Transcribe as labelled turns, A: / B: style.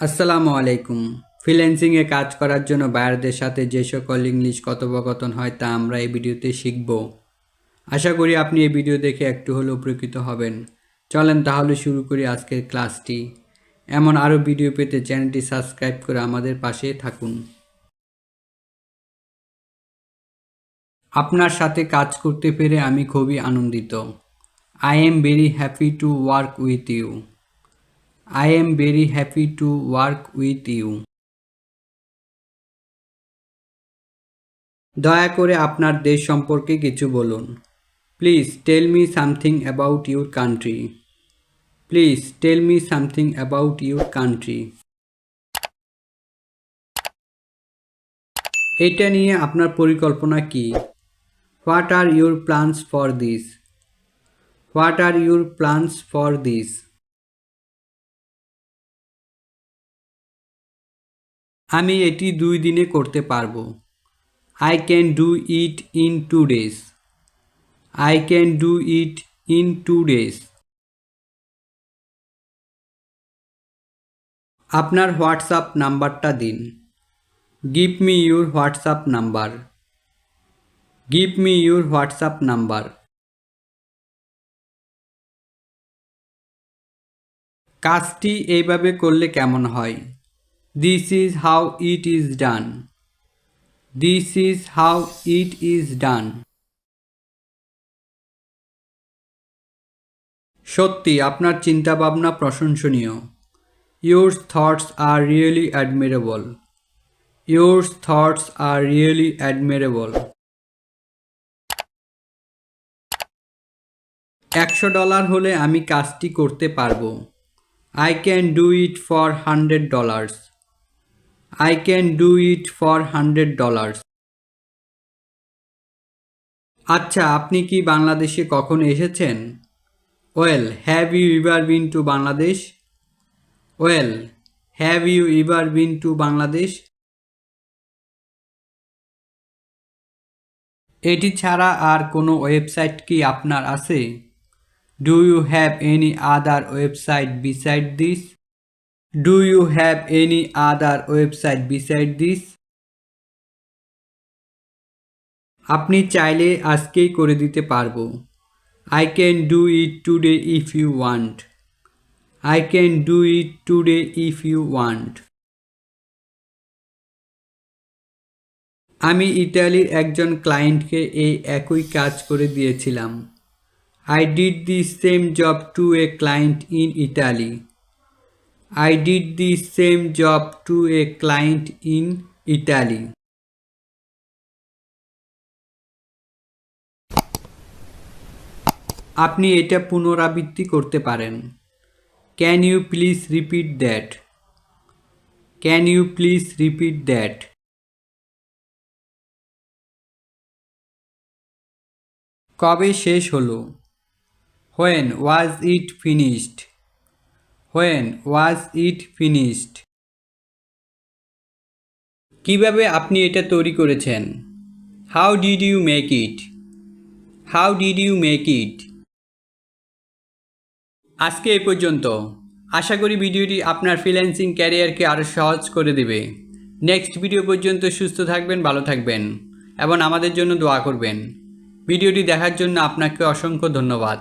A: আসসালামু আলাইকুম। ফ্রিল্যান্সিংয়ে কাজ করার জন্য বায়ারদের সাথে যে সকল ইংলিশ কথোপকথন হয় তা আমরা এই ভিডিওতে শিখব। আশা করি আপনি এই ভিডিও দেখে একটু হলেও উপকৃত হবেন। চলেন তাহলে শুরু করি আজকের ক্লাসটি। এমন আরও ভিডিও পেতে চ্যানেলটি সাবস্ক্রাইব করে আমাদের পাশে থাকুন। আপনার সাথে কাজ করতে পেরে আমি খুবই আনন্দিত। I am very happy to work with you. I am very happy to work with you. দয়া করে আপনার দেশ সম্পর্কে কিছু বলুন। Please tell me something about your country. Please tell me something about your country. এটা নিয়ে আপনার পরিকল্পনা কি? What are your plans for this? What are your plans for this? আমি এটি 2 দিনে করতে পারবো। I can do it in 2 days. I can do it in 2 days. আপনার হোয়াটসঅ্যাপ নাম্বারটা দিন। Give me your WhatsApp number. Give me your WhatsApp number. কাজটি এইভাবে করলে কেমন হয়? This is how it is done. This is how it is done. সত্যি আপনার চিন্তাভাবনা প্রশংসনীয়। Your thoughts are really admirable. Your thoughts are really admirable. $100 হলে আমি কাজটি করতে পারবো। I can do it for $100. I can do it for $100. আচ্ছা, আপনি কি বাংলাদেশে কখনো এসেছেন? Well, have you ever been to Bangladesh? Well, have you ever been to Bangladesh? এটি ছাড়া আর কোনো ওয়েবসাইট কি আপনার আছে? Do you have any other website beside this? Do you have any other website beside this? আপনি চাইলে আজকেই করে দিতে পারবো। I can do it today if you want. I can do it today if you want. আমি ইতালির একজন ক্লায়েন্টকে এই একই কাজ করে দিয়েছিলাম। I did the same job to a client in Italy. I did the same job to a client in Italy. আপনি এটা পুনরাবৃত্তি করতে পারেন। Can you please repeat that? Can you please repeat that? কবে শেষ হলো? When was it finished? When was it finished? কিভাবে আপনি এটা তৈরি করেছেন? How did you make it? How did you make it? আজকে এই পর্যন্ত। আশা করি ভিডিওটি আপনার ফ্রিল্যান্সিং ক্যারিয়ারকে আরও সহজ করে দেবে। নেক্সট ভিডিও পর্যন্ত সুস্থ থাকবেন, ভালো থাকবেন এবং আমাদের জন্য দোয়া করবেন। ভিডিওটি দেখার জন্য আপনাকে অসংখ্য ধন্যবাদ।